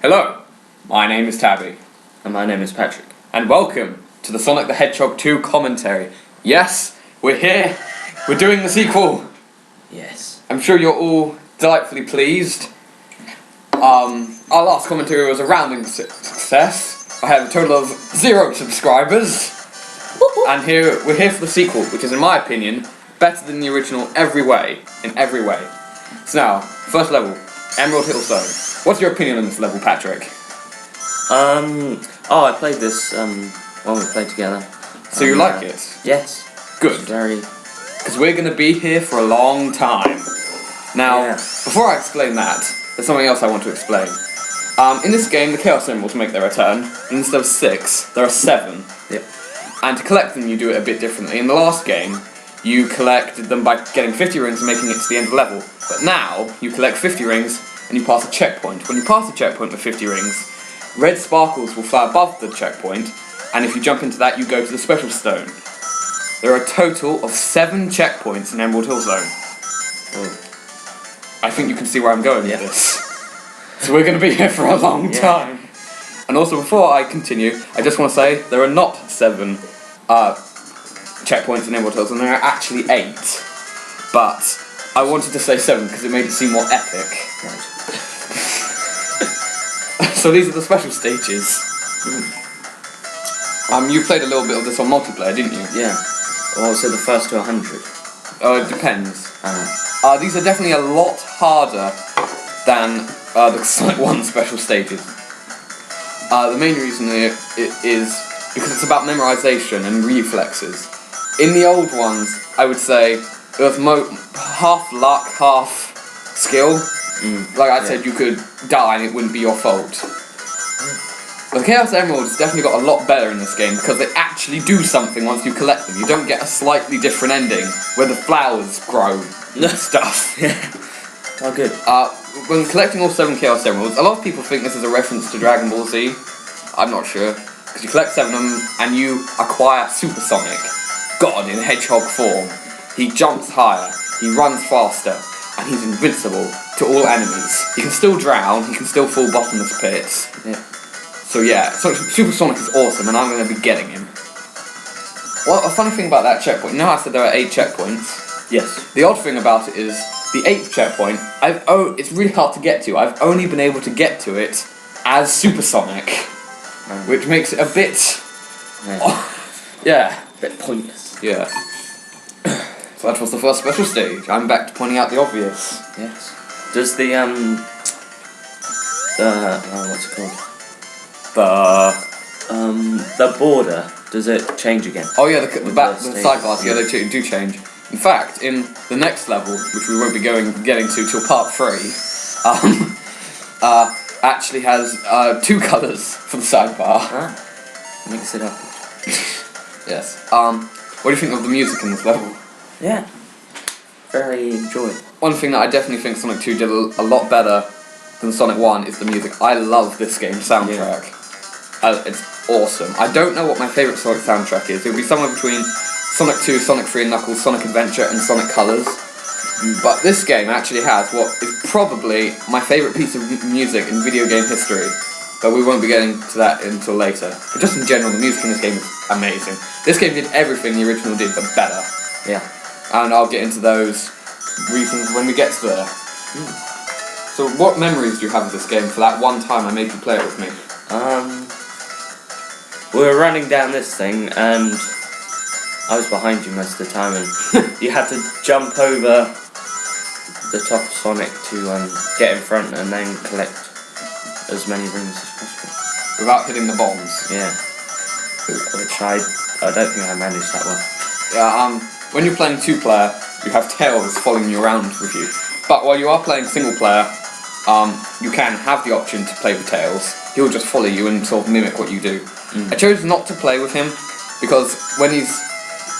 Hello, my name is Tabby. And my name is Patrick. And welcome to the Sonic the Hedgehog 2 commentary. Yes, we're here. We're doing the sequel. Yes. I'm sure you're all delightfully pleased. Our last commentary was a rounding success. I have a total of 0 subscribers. And we're here for the sequel, which is, in my opinion, better than the original in every way. So now, first level, Emerald Hill Zone. What's your opinion on this level, Patrick? I played this, when we played together. So you like it? Yes. Good. Very. Because we're going to be here for a long time. Now, before I explain that, there's something else I want to explain. In this game, the Chaos Emeralds make their return. Instead of 6, there are 7. Yep. And to collect them, you do it a bit differently. In the last game, you collected them by getting 50 rings and making it to the end of the level. But now, you collect 50 rings and you pass a checkpoint. When you pass a checkpoint with 50 rings, red sparkles will fly above the checkpoint, and if you jump into that, you go to the special stone. There are a total of 7 checkpoints in Emerald Hill Zone. I think you can see where I'm going with this. So we're going to be here for a long time. And also, before I continue, I just want to say there are not 7 checkpoints in Emerald Hill Zone, there are actually 8. But I wanted to say 7 because it made it seem more epic. Right. So these are the special stages. You played a little bit of this on multiplayer, didn't you? Yeah. Or was it the first to 100? It depends. These are definitely a lot harder than the Sonic 1 special stages. The main reason it is because it's about memorization and reflexes. In the old ones, I would say it was half luck, half skill. Like I said, you could die and it wouldn't be your fault. The Chaos Emeralds definitely got a lot better in this game because they actually do something once you collect them. You don't get a slightly different ending where the flowers grow and stuff. Oh, good. When collecting all 7 Chaos Emeralds, a lot of people think this is a reference to Dragon Ball Z. I'm not sure. Because you collect 7 of them and you acquire Super Sonic, God in Hedgehog form. He jumps higher, he runs faster, and he's invincible to all enemies. He can still drown, he can still fall bottomless pits. Yeah. So yeah, Super Sonic is awesome, and I'm going to be getting him. Well, a funny thing about that checkpoint, you know how I said there are 8 checkpoints? Yes. The odd thing about it is, the 8th checkpoint, it's really hard to get to. I've only been able to get to it as Super Sonic, which makes it a bit... a bit pointless. Yeah. So that was the first special stage. I'm back to pointing out the obvious. Yes. Does the, what's it called? The border, does it change again? Oh yeah, the sidebars, yeah, they do change. In fact, in the next level, which we won't be getting to till part 3, actually has 2 colours for the sidebar. Mix it up. Yes. What do you think of the music in this level? Yeah. Very enjoyable. One thing that I definitely think Sonic 2 did a lot better than Sonic 1 is the music. I love this game's soundtrack. It's awesome. I don't know what my favourite Sonic soundtrack is. It would be somewhere between Sonic 2, Sonic 3 and Knuckles, Sonic Adventure and Sonic Colors. But this game actually has what is probably my favourite piece of music in video game history. But we won't be getting to that until later. But just in general, the music in this game is amazing. This game did everything the original did, but better. Yeah. And I'll get into those reasons when we get to there. So what memories do you have of this game for that one time I made you play it with me? We were running down this thing and I was behind you most of the time and you had to jump over the top of Sonic to get in front and then collect as many rings as possible. Without hitting the bombs? Yeah. Which I don't think I managed that well. Yeah, when you're playing 2-player, you have Tails following you around with you. But while you are playing single-player, you can have the option to play with Tails. He'll just follow you and sort of mimic what you do. I chose not to play with him because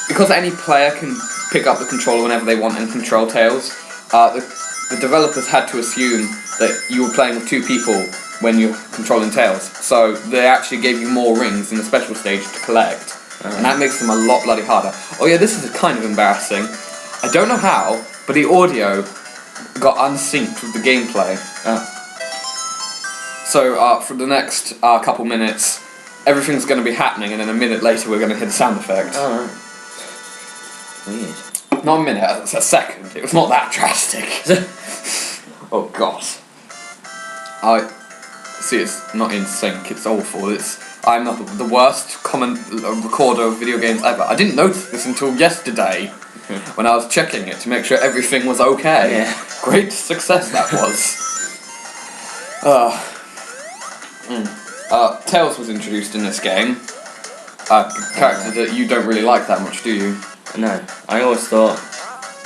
because any player can pick up the controller whenever they want and control Tails, the developers had to assume that you were playing with 2 people when you're controlling Tails. So they actually gave you more rings in the special stage to collect. And that makes them a lot bloody harder. Oh yeah, this is kind of embarrassing. I don't know how, but the audio got unsynced with the gameplay. So for the next couple minutes, everything's going to be happening, and then a minute later we're going to hear the sound effect. Oh, weird. Not a minute, it's a second. It was not that drastic. Oh god. I see. It's not in sync. It's awful. I'm the worst recorder of video games ever. I didn't notice this until yesterday when I was checking it to make sure everything was okay. Yeah. Great success that was. Tails was introduced in this game. A character that you don't really like that much, do you? No, I always thought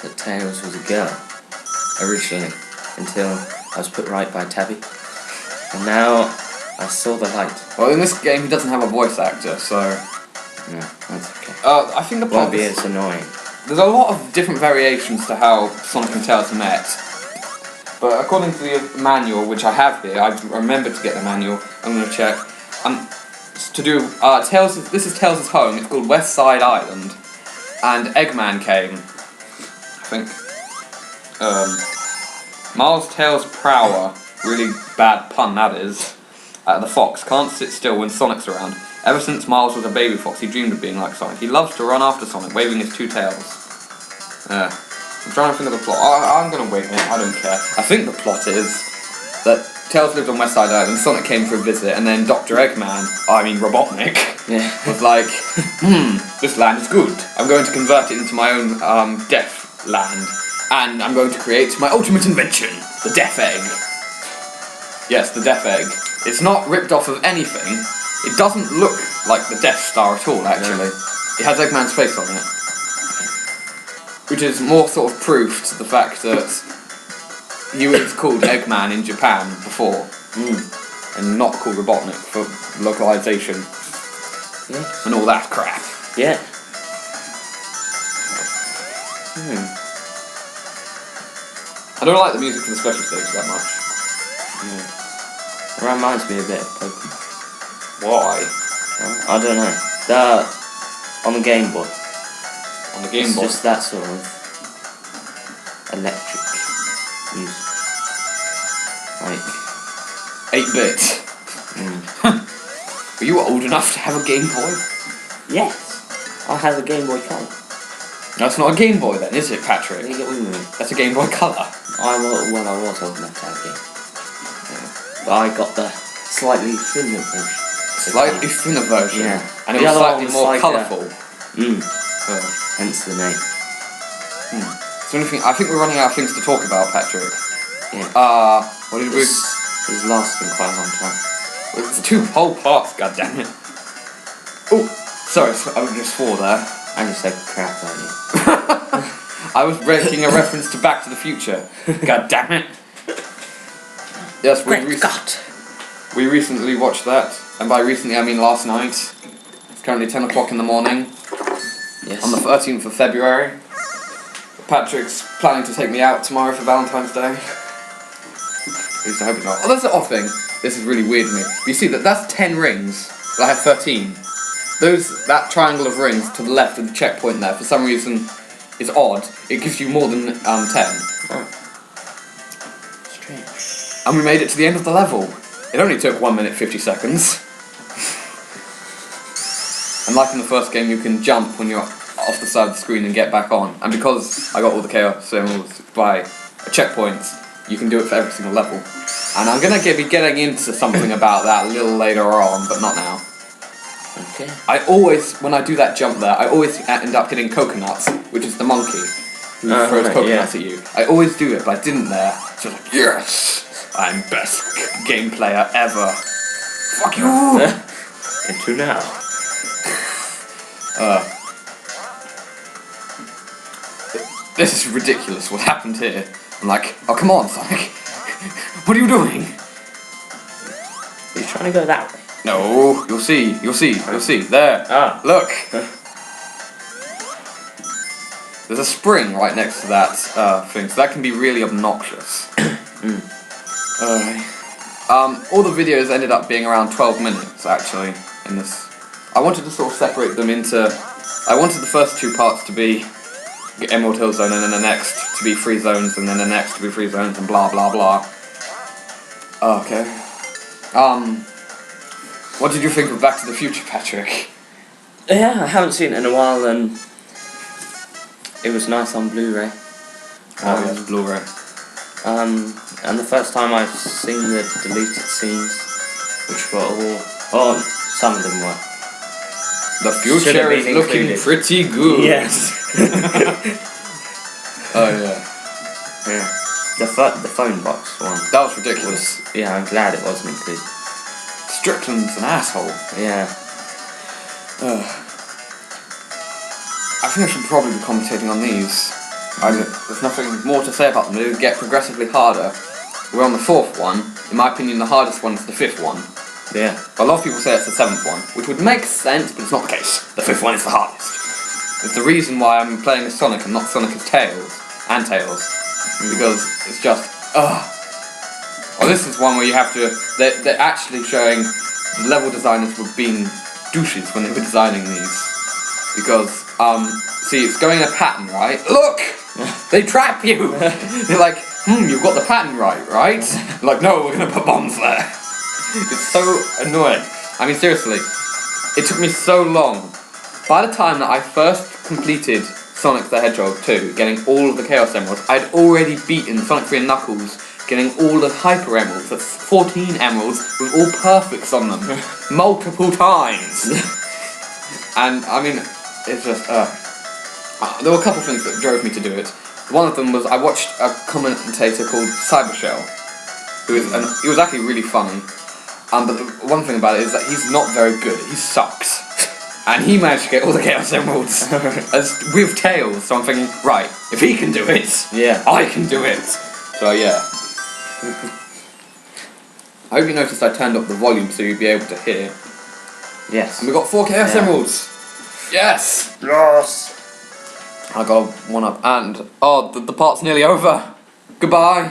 that Tails was a girl, originally, until I was put right by Tabby. And now I saw the light. Well, in this game he doesn't have a voice actor, so... No, that's okay. I think the plot Won't be as annoying. There's a lot of different variations to how Sonic and Tails met. But according to the manual, which I have here, I remembered to get the manual, I'm going to check. To do, Tails, this is Tails' home, it's called West Side Island. And Eggman came, I think, Miles Tails Prower, really bad pun that is, the fox, can't sit still when Sonic's around. Ever since Miles was a baby fox, he dreamed of being like Sonic. He loves to run after Sonic, waving his two tails. I'm trying to think of the plot. I'm gonna wing it, I don't care. I think the plot is that Tails lived on West Side Island, Sonic came for a visit, and then Dr. Robotnik, was like, this land is good. I'm going to convert it into my own deaf land, and I'm going to create my ultimate invention, the Death Egg. Yes, the Death Egg. It's not ripped off of anything. It doesn't look like the Death Star at all, actually. It has Eggman's face on it. Which is more sort of proof to the fact that he was called Eggman in Japan before. And not called Robotnik for localization. Yeah. And all that crap. Yeah. I don't like the music for the special stage that much. It reminds me a bit of Pokemon. Why? I don't know. On the Game Boy. On the Game Boy? Just that sort of electric music. Like 8-bit. Were you old enough to have a Game Boy? Yes. I have a Game Boy Color. That's not a Game Boy then, is it, Patrick? What do you get with me? That's a Game Boy Color. I was old enough to have a game. But I got the slightly thinner version. Slightly thinner version? Yeah. And it The was other slightly one was more like colourful? Hence the name. So I think we're running out of things to talk about, Patrick. Yeah. What did we... It's lasting quite a long time. It's 2 whole parts, goddammit. Oh, sorry, I just swore there. I just said crap about you. I was making a reference to Back to the Future. God damn it! Yes, we recently watched that, and by recently I mean last night. It's currently 10 o'clock in the morning. Yes. On the 13th of February. Patrick's planning to take me out tomorrow for Valentine's Day. At least I hope not. Oh, that's the odd thing. This is really weird to me. You see that's 10 rings. I have 13. That triangle of rings to the left of the checkpoint there, for some reason, is odd. It gives you more than 10. Oh. Strange. And we made it to the end of the level. It only took 1 minute 50 seconds. And like in the first game, you can jump when you're off the side of the screen and get back on. And because I got all the chaos symbols by checkpoints, you can do it for every single level. And I'm going to be getting into something about that a little later on, but not now. Okay. I always, when I do that jump there, I always end up hitting coconuts, which is the monkey who throws coconuts at you. I always do it, but I didn't there. So I was like, yes! I'm best game player ever. Fuck you! Into now. This is ridiculous what happened here. I'm like, oh come on, Sonic. What are you doing? Are you trying to go that way? No, you'll see. There. Look. There's a spring right next to that thing, so that can be really obnoxious. All the videos ended up being around 12 minutes, actually, in this. I wanted to sort of separate them into... I wanted the first 2 parts to be Emerald Hill Zone, and then the next to be 3 zones, and then the next to be 3 zones, and blah blah blah. Okay. What did you think of Back to the Future, Patrick? Yeah, I haven't seen it in a while, and it was nice on Blu-ray. Yes, Blu-ray. And the first time I've seen the deleted scenes, which were all, some of them were. The Should future have is been looking included. pretty good. Yes. Oh yeah. Yeah. The phone box one. That was ridiculous. Yeah, I'm glad it wasn't included. Strickland's an asshole. Yeah. I think I should probably be commentating on these. There's nothing more to say about them. They get progressively harder. We're on the 4th one. In my opinion, the hardest one is the 5th one. Yeah. A lot of people say it's the 7th one, which would make sense, but it's not the case. The 5th one is the hardest. It's the reason why I'm playing as Sonic and not Sonic as Tails. And Tails. Because it's just, Well, this is one where you have to... They're actually showing the level designers were being douches when they were designing these. Because, see, it's going in a pattern, right? Look! They trap you! They're like, you've got the pattern right? They're like, no, we're gonna put bombs there. It's so annoying. I mean, seriously, it took me so long. By the time that I first completed Sonic the Hedgehog 2, getting all of the Chaos Emeralds, I'd already beaten Sonic 3 and Knuckles, getting all the Hyper Emeralds. That's 14 emeralds with all perfects on them, multiple times. And, I mean, it's just, there were a couple things that drove me to do it. One of them was I watched a commentator called Cybershell, he was actually really funny. But the one thing about it is that he's not very good. He sucks. And he managed to get all the Chaos Emeralds with Tails. So I'm thinking, right, if he can do it, Yeah. I can do it. So yeah. I hope you noticed I turned up the volume so you'd be able to hear. Yes. And we got 4 Chaos Emeralds. Yes. Yes. I got one up, and the part's nearly over. Goodbye.